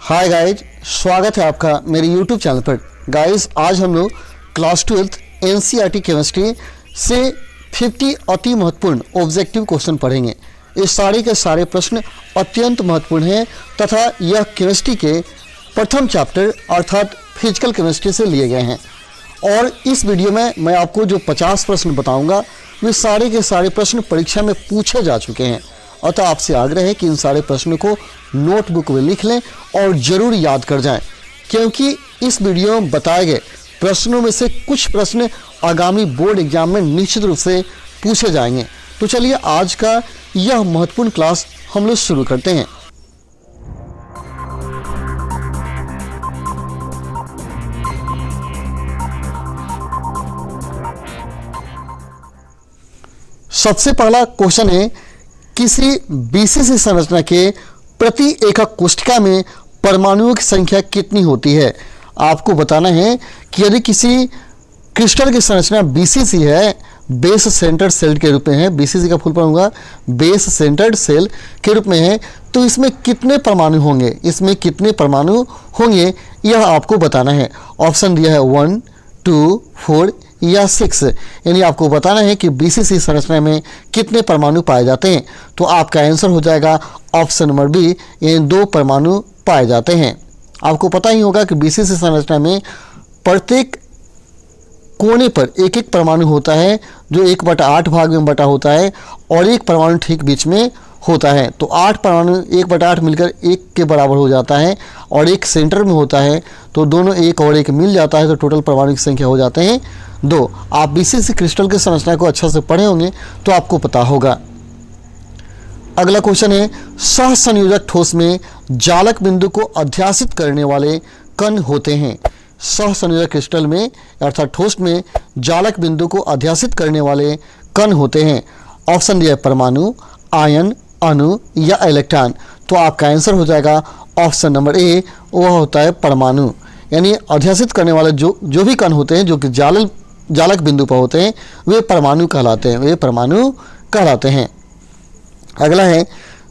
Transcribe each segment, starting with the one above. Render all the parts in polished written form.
Hi guys, स्वागत है आपका मेरे YouTube चैनल पर। गाइज, आज हम लोग क्लास 12th NCERT केमिस्ट्री से 50 अति महत्वपूर्ण ऑब्जेक्टिव क्वेश्चन पढ़ेंगे। ये सारे के सारे प्रश्न अत्यंत महत्वपूर्ण हैं तथा यह केमिस्ट्री के प्रथम चैप्टर अर्थात फिजिकल केमिस्ट्री से लिए गए हैं। और इस वीडियो में मैं आपको जो 50 प्रश्न बताऊंगा वे सारे के सारे प्रश्न परीक्षा में पूछे जा चुके हैं। अतः आपसे आग्रह है कि इन सारे प्रश्नों को नोटबुक में लिख लें और ज़रूर याद कर जाएं, क्योंकि इस वीडियो में बताए गए प्रश्नों में से कुछ प्रश्न आगामी बोर्ड एग्जाम में निश्चित रूप से पूछे जाएंगे। तो चलिए आज का यह महत्वपूर्ण क्लास हम लोग शुरू करते हैं। सबसे पहला क्वेश्चन है, किसी बीसीसी संरचना के प्रति एकक कोष्ठिका में परमाणुओं की संख्या कितनी होती है। आपको बताना है कि यदि किसी क्रिस्टल की संरचना बीसीसी है, बेस सेंटर्ड सेल के रूप में है, बीसीसी का फुल फॉर्म होगा बेस सेंटर्ड सेल के रूप में है, तो इसमें कितने परमाणु होंगे, इसमें कितने परमाणु होंगे यह आपको बताना है। ऑप्शन दिया है 1, 2, 4 या 6, यानी आपको बताना है कि बीसीसी संरचना में कितने परमाणु पाए जाते हैं। तो आपका आंसर हो जाएगा ऑप्शन नंबर बी, यानी 2 परमाणु पाए जाते हैं। आपको पता ही होगा कि बीसीसी संरचना में प्रत्येक कोने पर एक एक परमाणु होता है जो 1/8 भाग में बटा होता है और एक परमाणु ठीक बीच में होता है। तो 8 परमाणु 1/8 मिलकर 1 के बराबर हो जाता है और एक सेंटर में होता है, तो दोनों 1 और 1 मिल जाता है, तो टोटल परमाणु की संख्या हो जाते हैं 2। आप बीसीसी क्रिस्टल की संरचना को अच्छा से पढ़े होंगे तो आपको पता होगा। अगला क्वेश्चन है, सहसंयोजक ठोस में जालक बिंदु को अध्यासित करने वाले कण होते हैं। सहसंयोजक क्रिस्टल में अर्थात ठोस में जालक बिंदु को अध्यासित करने वाले कण होते हैं। ऑप्शन दिया है परमाणु, आयन, अणु या इलेक्ट्रॉन। तो आपका आंसर हो जाएगा ऑप्शन नंबर ए, वह होता है परमाणु। यानी अध्यासित करने वाले जो भी कण होते हैं जो कि जालक बिंदु पर होते हैं वे परमाणु कहलाते हैं, वे परमाणु कहलाते हैं। अगला है,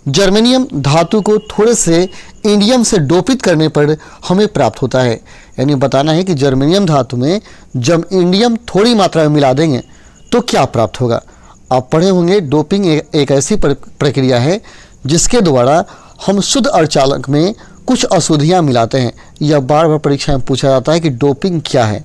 जर्मेनियम धातु को थोड़े से इंडियम से डोपित करने पर हमें प्राप्त होता है। यानी बताना है कि जर्मेनियम धातु में जब इंडियम थोड़ी मात्रा में मिला देंगे तो क्या प्राप्त होगा। आप पढ़े होंगे डोपिंग एक ऐसी प्रक्रिया है जिसके द्वारा हम शुद्ध अर्धचालक में कुछ अशुद्धियाँ मिलाते हैं। यह बार बार परीक्षा में पूछा जाता है कि डोपिंग क्या है,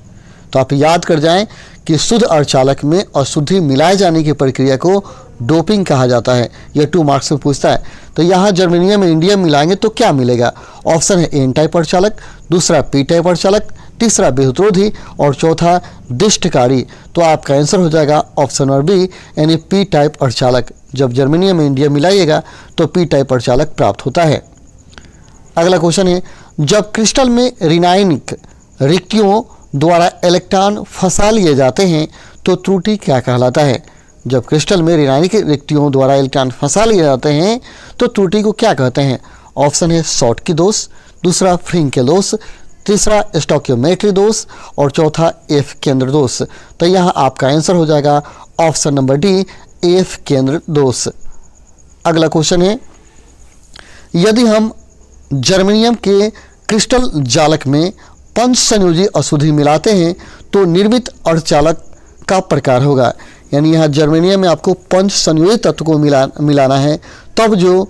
तो आप याद कर जाएं कि शुद्ध अर्धचालक में अशुद्धि मिलाए जाने की प्रक्रिया को डोपिंग कहा जाता है। यह 2 मार्क्स में पूछता है। तो यहाँ जर्मेनियम में इंडियम मिलाएंगे तो क्या मिलेगा। ऑप्शन है एन टाइप अर्धचालक, दूसरा पी टाइप अर्धचालक, तीसरा विद्युतरोधी और चौथा दिष्टकारी। तो आपका आंसर हो जाएगा ऑप्शन नंबर बी, यानी पी टाइप अर्धचालक। जब जर्मेनियम में इंडियम मिलाइएगा तो पी टाइप अर्धचालक प्राप्त होता है। अगला क्वेश्चन है, जब क्रिस्टल में ऋणायनिक रिक्तियों द्वारा इलेक्ट्रॉन फंसा लिए जाते हैं तो त्रुटि क्या कहलाता है। जब क्रिस्टल में ऋणायनिक रिक्तियों द्वारा इलेक्ट्रॉन फंसा लिए जाते हैं तो त्रुटि को क्या कहते हैं। ऑप्शन है शॉटकी दोष, दूसरा फ्रिंकेल दोष, तीसरा स्टोकियोमेट्री दोष और चौथा एफ केंद्र दोष। तो यहाँ आपका आंसर हो जाएगा ऑप्शन नंबर डी, एफ केंद्र दोष। अगला क्वेश्चन है, यदि हम जर्मेनियम के क्रिस्टल जालक में पंचसंयोजी अशुद्धि मिलाते हैं तो निर्मित अर्धचालक का प्रकार होगा। यानी यहाँ जर्मेनियम में आपको पंचसंयोजी तत्व को मिलाना है, तब जो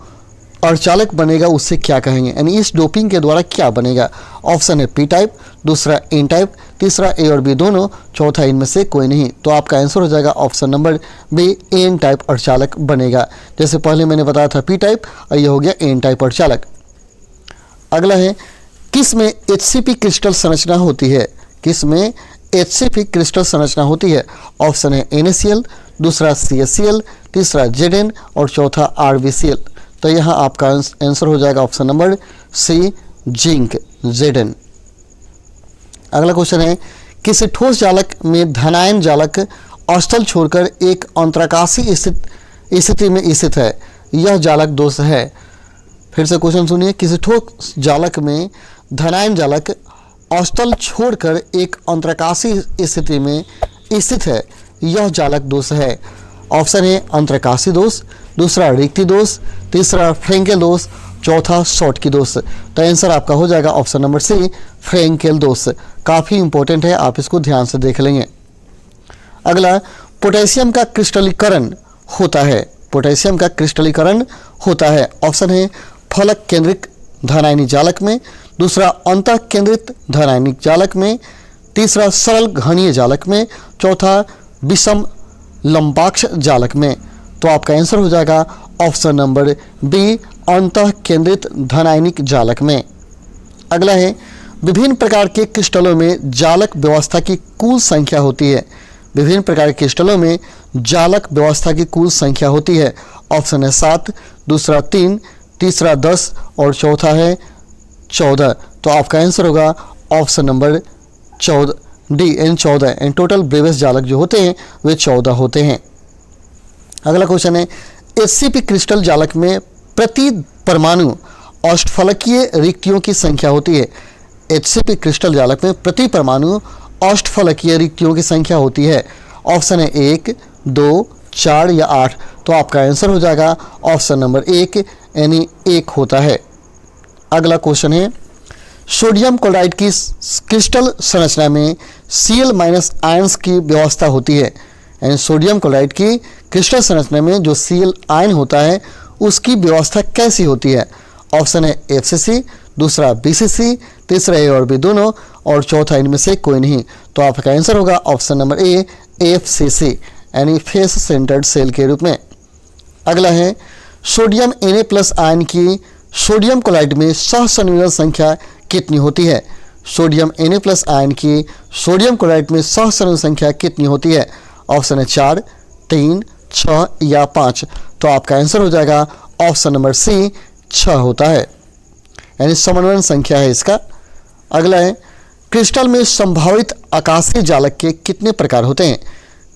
अर्धचालक बनेगा उससे क्या कहेंगे, यानी इस डोपिंग के द्वारा क्या बनेगा। ऑप्शन है पी टाइप, दूसरा एन टाइप, तीसरा ए और बी दोनों, चौथा इनमें से कोई नहीं। तो आपका आंसर हो जाएगा option number B, N type अर्धचालक बनेगा। जैसे पहले मैंने बताया था पी टाइप और ये हो गया एन टाइप अर्धचालक। अगला है, किस में HCP क्रिस्टल संरचना होती है। किस में HCP क्रिस्टल संरचना होती है। ऑप्शन है NaCl, दूसरा CaCl, तीसरा Zn और चौथा RbCl। तो यहाँ आपका आंसर हो जाएगा option number C, zinc, Zn। अगला क्वेश्चन है, किसी ठोस जालक में धनायन जालक अस्थल छोड़कर एक अंतराकाशी स्थिति में स्थित है, यह जालक दोष है। फिर से क्वेश्चन सुनिए, किसी ठोस जालक में धनायन जालक अस्थल छोड़कर एक अंतराकाशी स्थिति में स्थित है, यह जालक दोष है। ऑप्शन है अंतराकाशी दोष, दूसरा रिक्ति दोष, तीसरा फ्रेंकेल दोष चौथा शॉर्ट की दोष। तो आंसर आपका हो जाएगा ऑप्शन नंबर सी, फ्रैंकेल दोष। काफ़ी इंपॉर्टेंट है, आप इसको ध्यान से देख लेंगे। अगला, पोटेशियम का क्रिस्टलीकरण होता है। पोटेशियम का क्रिस्टलीकरण होता है, ऑप्शन है फलक केंद्रित धनायनिक जालक में, दूसरा अंतः केंद्रित धनायनिक जालक में, तीसरा सरल घनीय जालक में, चौथा विषम लंबाक्ष जालक में। तो आपका आंसर हो जाएगा ऑप्शन नंबर बी, अंतः केंद्रित धनायनिक जालक में। अगला है, विभिन्न प्रकार के क्रिस्टलों में जालक व्यवस्था की कुल संख्या होती है। विभिन्न प्रकार के क्रिस्टलों में जालक व्यवस्था की कुल संख्या होती है, ऑप्शन है 7, दूसरा 3, तीसरा 10 और चौथा है 14। तो आपका आंसर होगा option number 14 D, N 14। And total Bravais जालक जो होते हैं वे 14 होते हैं। अगला क्वेश्चन है, एचसीपी क्रिस्टल जालक में प्रति परमाणु अष्टफलकीय रिक्तियों की संख्या होती है। एचसीपी क्रिस्टल जालक में प्रति परमाणु अष्टफलकीय रिक्तियों की संख्या होती है, ऑप्शन है 1, 2, 4 या 8। तो आपका आंसर हो जाएगा ऑप्शन नंबर 1 यानी 1 होता है। अगला क्वेश्चन है, सोडियम क्लोराइड की क्रिस्टल संरचना में Cl- आयंस की व्यवस्था होती है। यानी सोडियम क्लोराइड की क्रिस्टल संरचना में जो Cl आयन होता है उसकी व्यवस्था कैसी होती है, ऑप्शन है FCC, दूसरा BCC, तीसरा A और B दोनों और चौथा इनमें से कोई नहीं। तो आपका आंसर होगा ऑप्शन नंबर ए, FCC यानी फेस सेंटर्ड सेल के रूप में। अगला है, सोडियम Na+ आयन की सोडियम क्लोराइड में सहसंयोजन संख्या कितनी होती है। सोडियम Na+ आयन की सोडियम क्लोराइड में सहसंयोजन संख्या कितनी होती है, ऑप्शन है 4, 3, 6 या 5। तो आपका आंसर हो जाएगा ऑप्शन नंबर सी, 6 होता है, यानी समन्वयन संख्या है इसका। अगला है, क्रिस्टल में संभावित आकाशीय जालक के कितने प्रकार होते हैं।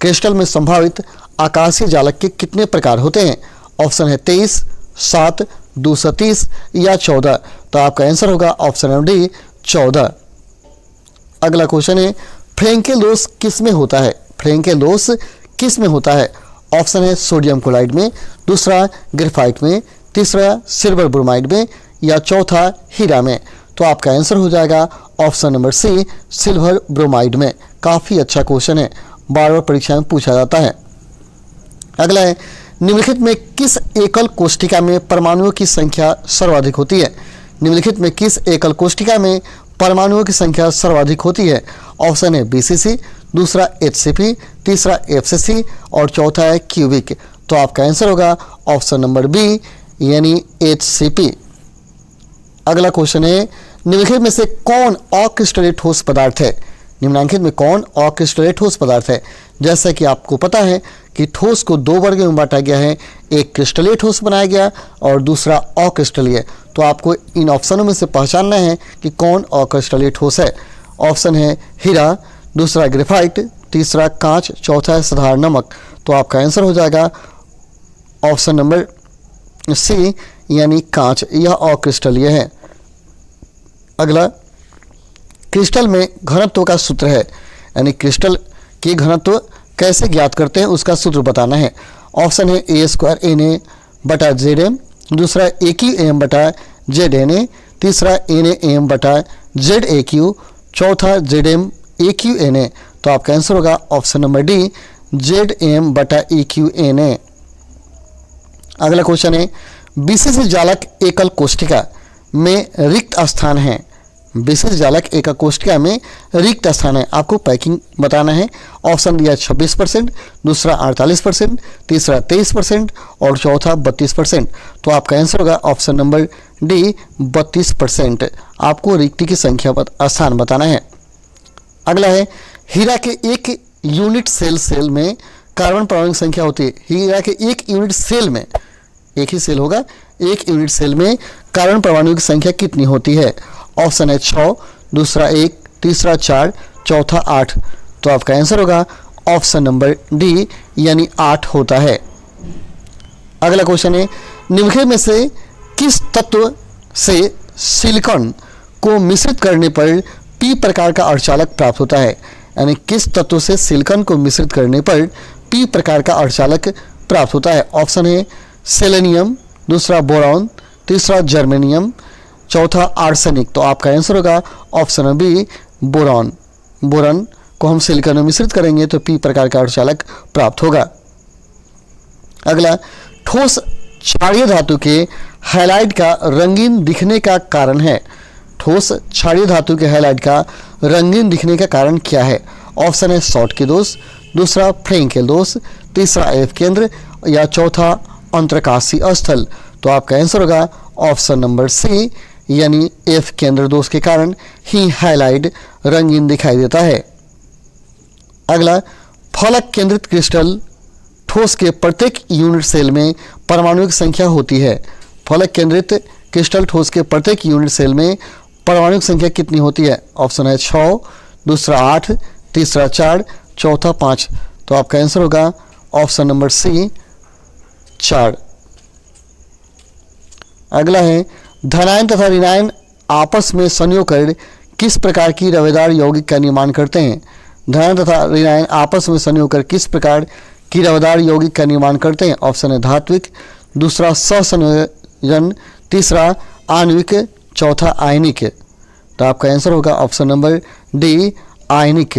क्रिस्टल में संभावित आकाशीय जालक के कितने प्रकार होते हैं, ऑप्शन है 23, 7, 230 या 14। तो आपका आंसर होगा ऑप्शन नंबर डी, 14। अगला क्वेश्चन है, फ्रैंकेल दोष किस में होता है। फ्रैंकेल दोष किस में होता है, ऑप्शन है सोडियम क्लोराइड में, दूसरा ग्रेफाइट में, तीसरा सिल्वर ब्रोमाइड में या चौथा हीरा में। तो आपका आंसर हो जाएगा option number C, silver bromide में। काफ़ी अच्छा क्वेश्चन है, बार बार परीक्षा में पूछा जाता है। अगला है, निम्नलिखित में किस एकल कोष्ठिका में परमाणुओं की संख्या सर्वाधिक होती है। निम्नलिखित में किस एकल कोष्ठिका में परमाणुओं की संख्या सर्वाधिक होती है, ऑप्शन है BCC, दूसरा HCP, तीसरा FCC और चौथा है क्यूबिक। तो आपका आंसर होगा ऑप्शन नंबर बी यानी HCP। अगला क्वेश्चन है, निम्नलिखित में से कौन अक्रिस्टलीय ठोस पदार्थ है। निम्नलिखित में कौन अक्रिस्टलीय ठोस पदार्थ है। जैसा कि आपको पता है कि ठोस को 2 वर्ग में बांटा गया है, एक क्रिस्टलीय ठोस बनाया गया और दूसरा अक्रिस्टलीय। तो आपको इन ऑप्शनों में से पहचानना है कि कौन अक्रिस्टलीय ठोस है। ऑप्शन है हीरा, दूसरा ग्रेफाइट, तीसरा कांच, चौथा है साधारण नमक। तो आपका आंसर हो जाएगा ऑप्शन नंबर सी यानी कांच, यह अक्रिस्टलीय है। अगला, क्रिस्टल में घनत्व का सूत्र है, यानी क्रिस्टल की घनत्व कैसे ज्ञात करते हैं उसका सूत्र बताना है। ऑप्शन है A²Na/Zm, दूसरा AQAm/ZNA, तीसरा NaAm/ZAQ, चौथा ZmAQNA। तो आपका आंसर होगा ऑप्शन नंबर डी, ZmAQNA। अगला क्वेश्चन है, विशेष जालक एकल कोष्ठिका में रिक्त स्थान है। विशेष जालक एकल कोष्ठिका में रिक्त स्थान है, आपको पैकिंग बताना है। ऑप्शन दिया 26%, दूसरा 48%, तीसरा 23% और चौथा 32%। तो आपका आंसर होगा ऑप्शन नंबर डी, 32%। आपको रिक्ति की संख्या स्थान बताना है। अगला है, हीरा के एक यूनिट सेल में कार्बन परमाणु की संख्या होती है। हीरा के एक यूनिट सेल में, एक ही सेल होगा, एक यूनिट सेल में कार्बन परमाणु की संख्या कितनी होती है। ऑप्शन है 6, दूसरा 1, तीसरा 4, चौथा 8। तो आपका आंसर होगा ऑप्शन नंबर डी यानी 8 होता है। अगला क्वेश्चन है, निम्नलिखित में से किस तत्व से सिलिकॉन को मिश्रित करने पर पी प्रकार का अर्धचालक प्राप्त होता है। यानी किस तत्व से सिलिकॉन को मिश्रित करने पर पी प्रकार का अर्धचालक प्राप्त होता है। ऑप्शन है सेलेनियम, दूसरा बोरॉन, तीसरा जर्मेनियम, चौथा आर्सेनिक। तो आपका आंसर होगा ऑप्शन बी बोरॉन। बोरॉन को हम सिलिकॉन में मिश्रित करेंगे तो पी प्रकार का अर्धचालक प्राप्त होगा। अगला, ठोस क्षारीय धातु के हैलाइड का रंगीन दिखने का कारण है। ठोस क्षारीय धातु के हैलाइड का रंगीन दिखने का कारण क्या है? ऑप्शन है शॉटकी दोष, दूसरा फ्रेंकेल दोष, तीसरा एफ केंद्र या चौथा अंतरकाशीय स्थल। तो आपका आंसर होगा ऑप्शन नंबर सी यानी एफ केंद्र दोष के कारण ही हैलाइड रंगीन दिखाई देता है। अगला, फलक केंद्रित क्रिस्टल ठोस के प्रत्येक यूनिट सेल में परमाणु की संख्या होती है। फलक केंद्रित क्रिस्टल ठोस के प्रत्येक यूनिट सेल में परमाणु की संख्या कितनी होती है? ऑप्शन है 6, दूसरा 8, तीसरा 4, चौथा 5। तो आपका आंसर होगा ऑप्शन नंबर सी 4। अगला है, धनायन तथा ऋणायन आपस में संयोग कर किस प्रकार की रवेदार यौगिक का निर्माण करते हैं? धनायन तथा ऋणायन आपस में संयोग कर किस प्रकार की रवेदार यौगिक का निर्माण करते हैं? ऑप्शन है धात्विक, दूसरा सहसंयोजन, तीसरा आणविक, चौथा आयनिक। तो आपका आंसर होगा ऑप्शन नंबर डी आयनिक।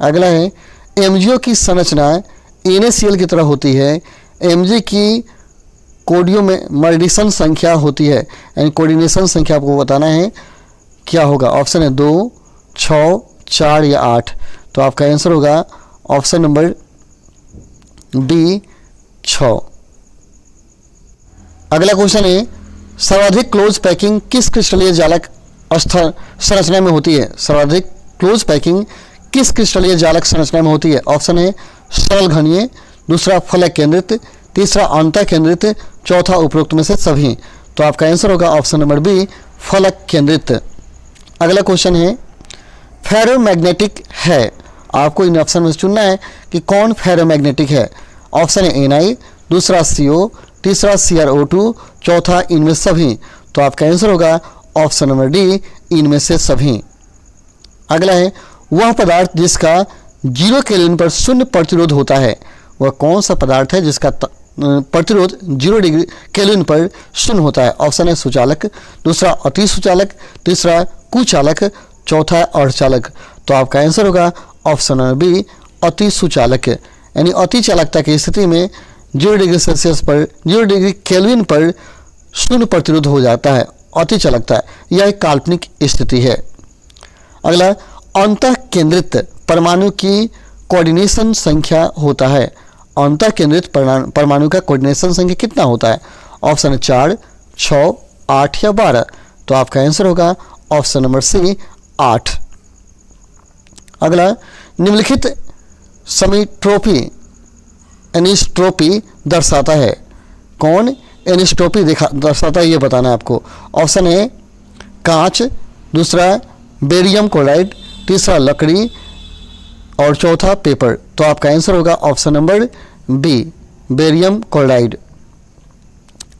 अगला है, एमजीओ की संरचना NaCl की तरह होती है। Mg की कोडियोमरेडिसन संख्या होती है, यानी कोऑर्डिनेशन संख्या आपको बताना है, क्या होगा? ऑप्शन है 2, 6, 4 या 8। तो आपका आंसर होगा ऑप्शन नंबर बी 6। अगला क्वेश्चन है, सर्वाधिक क्लोज पैकिंग किस क्रिस्टलीय जालक संरचना में होती है? सर्वाधिक क्लोज पैकिंग किस क्रिस्टलीय जालक संरचना में होती है? ऑप्शन है सरल घनीय, दूसरा फलक केंद्रित, तीसरा अंतः केंद्रित, चौथा उपरोक्त में से सभी। तो आपका आंसर होगा ऑप्शन नंबर बी फलक केंद्रित। अगला क्वेश्चन है, फेरोमैग्नेटिक है। आपको इन ऑप्शन में चुनना है कि कौन फेरोमैग्नेटिक है। ऑप्शन है Na, दूसरा CO, तीसरा CrO2, चौथा इनमें सभी। तो आपका आंसर होगा ऑप्शन नंबर डी इनमें से सभी। अगला है, वह पदार्थ जिसका 0 केल्विन पर शून्य प्रतिरोध होता है। वह कौन सा पदार्थ है जिसका प्रतिरोध 0 डिग्री केल्विन पर शून्य होता है? ऑप्शन है सुचालक, दूसरा अति सुचालक, तीसरा कुचालक, चौथा अर्धचालक। तो आपका आंसर होगा ऑप्शन नंबर बी अति सुचालक, यानी अति चालकता की स्थिति में 0 डिग्री सेल्सियस पर 0 डिग्री केल्विन पर शून्य प्रतिरोध हो जाता है, अति चालकता। यह एक काल्पनिक स्थिति है। अगला, अंतः केंद्रित परमाणु की कोऑर्डिनेशन संख्या होता है। अंतः केंद्रित परमाणु का कोऑर्डिनेशन संख्या कितना होता है? ऑप्शन 4, 6, 8 या 12। तो आपका आंसर होगा ऑप्शन नंबर सी 8। अगला, निम्नलिखित समीट्रोपी एनिस्ट्रोपी दर्शाता है। कौन एनिस्ट्रोपी दर्शाता है ये बताना है आपको। ऑप्शन है कांच, दूसरा बेरियम क्लोराइड, तीसरा लकड़ी और चौथा पेपर। तो आपका आंसर होगा option number B barium chloride.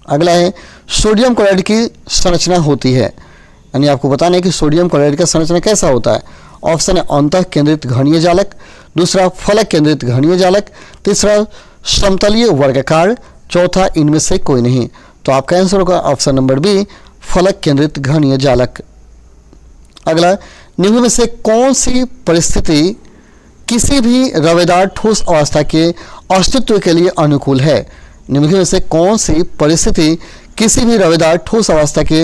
अगला है, सोडियम क्लोराइड की संरचना होती है, यानी आपको बताना है कि सोडियम क्लोराइड का संरचना कैसा होता है। ऑप्शन है अंतः केंद्रित घनीय जालक, दूसरा फलक केंद्रित घनीय जालक, तीसरा समतलीय वर्गाकार, चौथा इनमें से कोई नहीं। तो आपका आंसर होगा ऑप्शन नंबर बी फलक केंद्रित घनीय जालक। अगला, निम्न में से कौन सी परिस्थिति किसी भी रवेदार ठोस अवस्था के अस्तित्व के लिए अनुकूल है? निम्न में से कौन सी परिस्थिति किसी भी रवेदार ठोस अवस्था के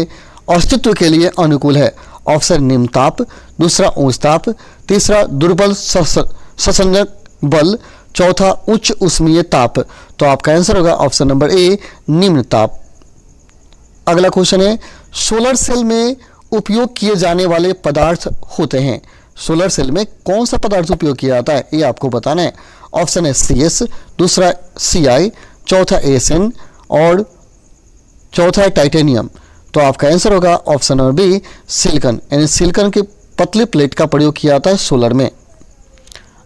अस्तित्व के लिए अनुकूल है? ऑप्शन निम्न ताप, दूसरा उच्च ताप, तीसरा दुर्बल संसंजक बल, चौथा उच्च उष्मीय ताप। तो आपका आंसर होगा ऑप्शन नंबर ए निम्न ताप। अगला क्वेश्चन है, सोलर सेल में उपयोग किए जाने वाले पदार्थ होते हैं। सोलर सेल में कौन सा पदार्थ उपयोग किया जाता है ये आपको बताना है। ऑप्शन है CS, दूसरा Ci, चौथा ASN और चौथा है टाइटेनियम। तो आपका आंसर होगा ऑप्शन नंबर बी सिलिकॉन, यानी सिलिकॉन की पतली प्लेट का प्रयोग किया जाता है सोलर में।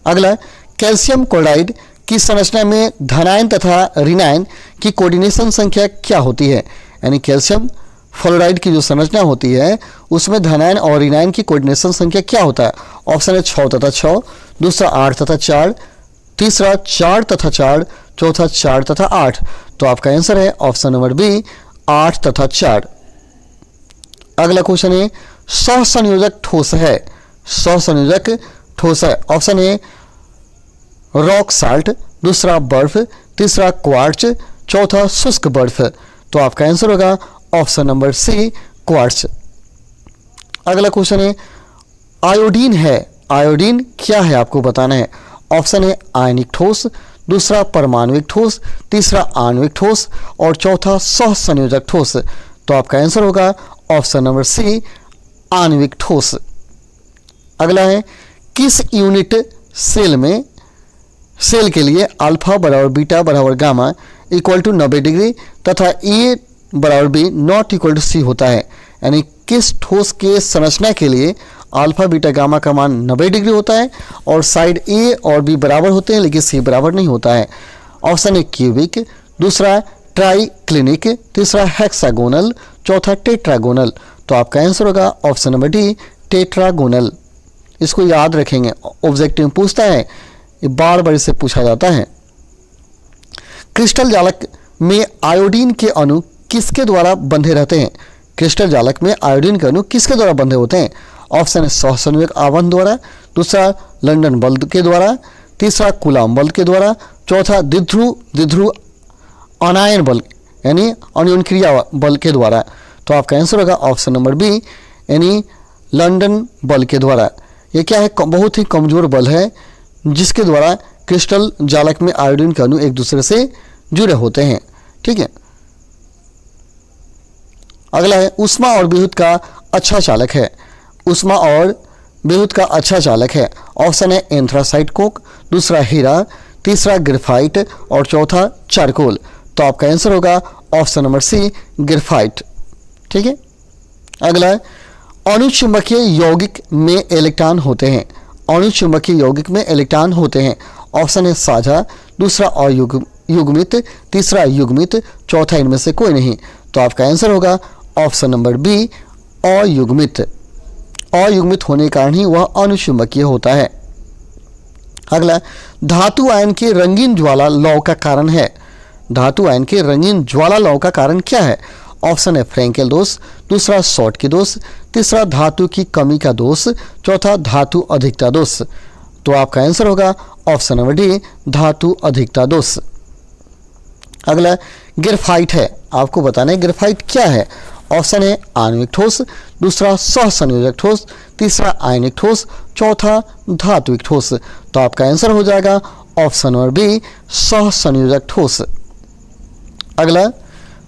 अगला, कैल्शियम क्लोराइड की संरचना में धनायन तथा ऋणायन की कोऑर्डिनेशन संख्या क्या होती है? यानी कैल्शियम फ्लोराइड की जो संरचना होती है उसमें धनायन और ऋणायन की कोऑर्डिनेशन संख्या क्या होता है? ऑप्शन है 6 तथा 6, दूसरा 8 तथा 4, तीसरा 4 तथा 4, चौथा 4 तथा 8। तो आपका आंसर है ऑप्शन नंबर बी 8 तथा 4। अगला क्वेश्चन है सहसंयोजक ठोस है, सहसंयोजक ठोस है। ऑप्शन ए रॉक साल्ट, दूसरा बर्फ, तीसरा क्वार्ट्ज, चौथा शुष्क बर्फ। तो आपका आंसर होगा ऑप्शन नंबर सी क्वार्ट्ज। अगला क्वेश्चन है आयोडीन है, आयोडीन क्या है आपको बताना है। ऑप्शन है आयनिक ठोस, दूसरा परमाणुविक ठोस, तीसरा आणविक ठोस और चौथा सहसंयोजक ठोस। तो आपका आंसर होगा ऑप्शन नंबर सी आणविक ठोस। अगला है किस यूनिट सेल में, सेल के लिए अल्फा बराबर बीटा बराबर गामा इक्वल टू 90 डिग्री तथा ए बराबर बी नॉट इक्वल टू सी होता है। यानी किस ठोस के संरचना के लिए अल्फा बीटा गामा का मान 90 डिग्री होता है और साइड ए और बी बराबर होते हैं लेकिन सी बराबर नहीं होता है। ऑप्शन ए क्यूबिक, दूसरा ट्राई क्लिनिक, तीसरा हेक्सागोनल, चौथा टेट्रागोनल। तो आपका आंसर होगा ऑप्शन नंबर डी टेट्रागोनल। इसको याद रखेंगे, ऑब्जेक्टिव पूछता है, ये बार बार इससे पूछा जाता है। क्रिस्टल जालक में आयोडीन के अणु किसके द्वारा बंधे रहते हैं, क्रिस्टल जालक में आयोडीन के अणु किसके द्वारा बंधे होते हैं। ऑप्शन है सहसंयोजक आबंध द्वारा, दूसरा लंदन बल के द्वारा, तीसरा कूलाम बल के द्वारा, चौथा द्विध्रुव अनायन बल यानी अणुन क्रिया बल के द्वारा। तो आपका आंसर होगा ऑप्शन नंबर बी यानी लंदन बल के द्वारा। ये क्या है, बहुत ही कमजोर बल है जिसके द्वारा क्रिस्टल जालक में आयोडीन के अणु एक दूसरे से जुड़े होते हैं। ठीक है। अगला है ऊष्मा और विद्युत का अच्छा चालक है, ऊष्मा और विद्युत का अच्छा चालक है। ऑप्शन है एंथ्रासाइट कोक, दूसरा हीरा, तीसरा ग्रेफाइट और चौथा चारकोल। तो आपका आंसर होगा ऑप्शन नंबर सी ग्रेफाइट। ठीक है। अगला है अणुचुंबकीय यौगिक में इलेक्ट्रॉन होते हैं, अणुचुंबकीय यौगिक में इलेक्ट्रॉन होते हैं। ऑप्शन है साझा, दूसरा अयुग्मित, तीसरा युग्मित, चौथा इनमें से कोई नहीं। तो आपका आंसर होगा ऑप्शन नंबर बी अयुग्मित। अयुग्मित होने के कारण ही वह अणुचुंबकीय होता है। अगला धातु आयन के रंगीन ज्वाला लौ का कारण है, धातु आयन के रंगीन ज्वाला लौ का कारण क्या है। ऑप्शन है फ्रैंकेल दोष, दूसरा शॉर्ट की दोष, तीसरा धातु की कमी का दोष, चौथा धातु अधिकता दोष। तो आपका आंसर होगा ऑप्शन नंबर डी धातु अधिकता दोष। अगला ग्रेफाइट है, आपको बताना है ग्रेफाइट क्या है। ऑप्शन है आणविक ठोस, दूसरा सहसंयोजक ठोस, तीसरा आयनिक ठोस, चौथा धात्विक ठोस। तो आपका आंसर हो जाएगा ऑप्शन नंबर बी सहसंयोजक ठोस। अगला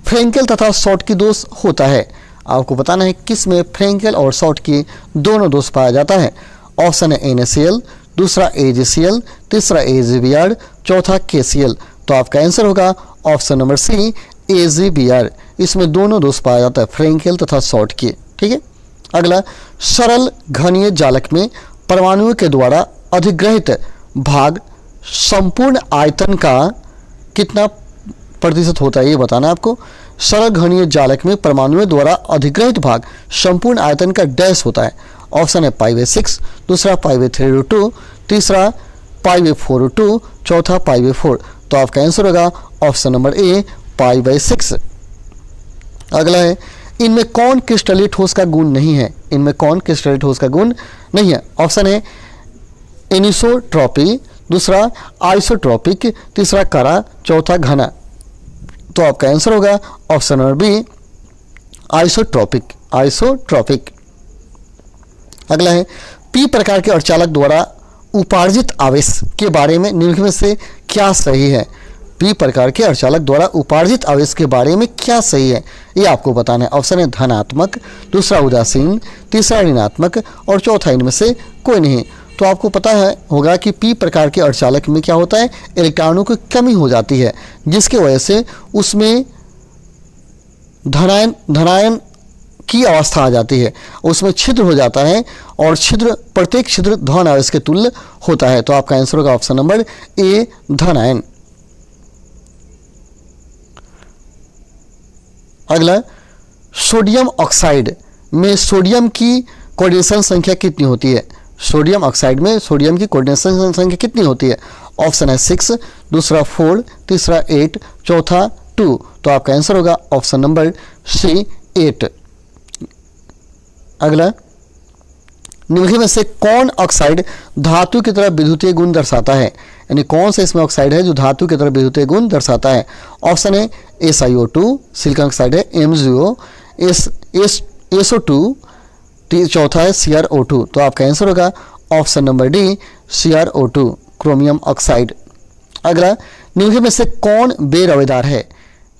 फ्रैंकेल तथा शॉर्ट की दोष होता है, आपको बताना है किस में फ्रैंकेल और शॉर्ट की दोनों दोष पाया जाता है। ऑप्शन है NaCl, दूसरा AgCl, तीसरा AgBr, चौथा KCl। तो आपका आंसर होगा ऑप्शन नंबर सी AgBr। इसमें दोनों दोष पाया जाता है फ्रैंकेल तथा शॉर्ट की। ठीक है। अगला सरल घनीय जालक में परमाणुओं के द्वारा अधिग्रहित भाग संपूर्ण आयतन का कितना प्रतिशत होता है ये बताना है आपको। सरल घनीय जालक में परमाणुओं द्वारा अधिग्रहित भाग संपूर्ण आयतन का डैश होता है। ऑप्शन है π/6, दूसरा π/3√2, तीसरा π/4√2, चौथा π/4। तो आपका आंसर होगा ऑप्शन नंबर ए π/6। अगला है इनमें कौन क्रिस्टलीय ठोस का गुण नहीं है, इनमें कौन क्रिस्टलीय ठोस का गुण नहीं है। ऑप्शन है एनिसोट्रॉपी, दूसरा आइसोट्रॉपिक, तीसरा करा, चौथा घना। तो आपका आंसर होगा option number B isotropic, isotropic. अगला है पी प्रकार के अर्धचालक द्वारा उपार्जित आवेश के बारे में निम्न में से क्या सही है। पी प्रकार के अर्धचालक द्वारा उपार्जित आवेश के बारे में क्या सही है ये आपको बताना है। ऑप्शन है धनात्मक, दूसरा उदासीन, तीसरा ऋणात्मक और चौथा इनमें से कोई नहीं। तो आपको पता है होगा कि पी प्रकार के अर्धचालक में क्या होता है, इलेक्ट्रॉनों की कमी हो जाती है जिसकी वजह से उसमें धनायन की अवस्था आ जाती है, उसमें छिद्र हो जाता है और प्रत्येक छिद्र धन आवेश के तुल्य होता है। तो आपका आंसर होगा ऑप्शन नंबर ए धनायन। अगला सोडियम ऑक्साइड में सोडियम की कोऑर्डिनेशन संख्या कितनी होती है। सोडियम ऑक्साइड में सोडियम की कोऑर्डिनेशन संख्या कितनी होती है। ऑप्शन है 6, दूसरा 4, तीसरा 8, चौथा 2। तो आपका आंसर होगा ऑप्शन नंबर सी 8। अगला, निम्नलिखित में से कौन ऑक्साइड धातु की तरह विद्युतीय गुण दर्शाता है? यानी कौन सा इसमें ऑक्साइड है जो धातु की तरह विद्युतीय गुण दर्शाता है? ऑप्शन है SiO2, सिलिकॉन ऑक्साइड है MgO, SO2, चौथा है CrO2। तो आपका आंसर होगा option number D CrO2, chromium oxide. अगला, निम्नलिखित में से कौन बेरवेदार है?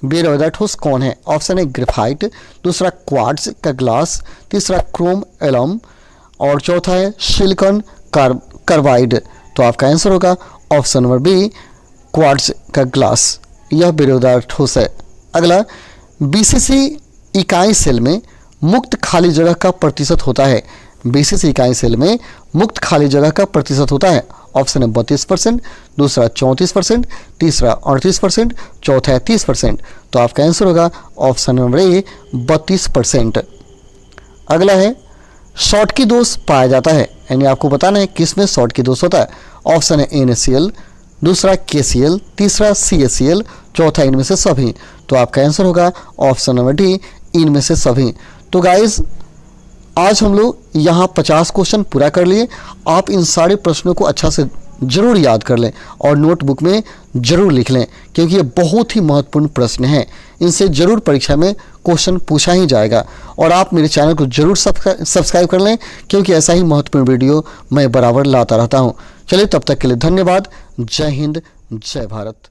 बेरवेदार ठोस कौन है? ऑप्शन है ग्रेफाइट, दूसरा क्वार्ट्ज का ग्लास, तीसरा क्रोम एलम और चौथा है सिलिकॉन कार्बाइड। तो आपका आंसर होगा ऑप्शन नंबर बी क्वार्ट्ज का ग्लास, यह बेरवेदार ठोस है। अगला, BCC इकाई सेल में मुक्त खाली जगह का प्रतिशत होता है? BCC इकाई सेल में मुक्त खाली जगह का प्रतिशत होता है? ऑप्शन है 32%, दूसरा 34%, तीसरा 38%, चौथा है 30%। तो आपका आंसर होगा ऑप्शन नंबर ए 32%। अगला है, शॉटकी दोष पाया जाता है, यानी आपको बताना है किस में शॉटकी दोष होता है। ऑप्शन है NaCl, दूसरा KCl, तीसरा CaCl, चौथा इनमें से सभी। तो आपका आंसर होगा ऑप्शन नंबर डी इनमें से सभी। तो गाइज, आज हम लोग यहाँ 50 क्वेश्चन पूरा कर लिए। आप इन सारे प्रश्नों को अच्छा से जरूर याद कर लें और नोटबुक में जरूर लिख लें, क्योंकि ये बहुत ही महत्वपूर्ण प्रश्न हैं। इनसे जरूर परीक्षा में क्वेश्चन पूछा ही जाएगा। और आप मेरे चैनल को जरूर सब्सक्राइब कर लें, क्योंकि ऐसा ही महत्वपूर्ण वीडियो मैं बराबर लाता रहता हूँ। चलिए, तब तक के लिए धन्यवाद। जय हिंद, जय भारत।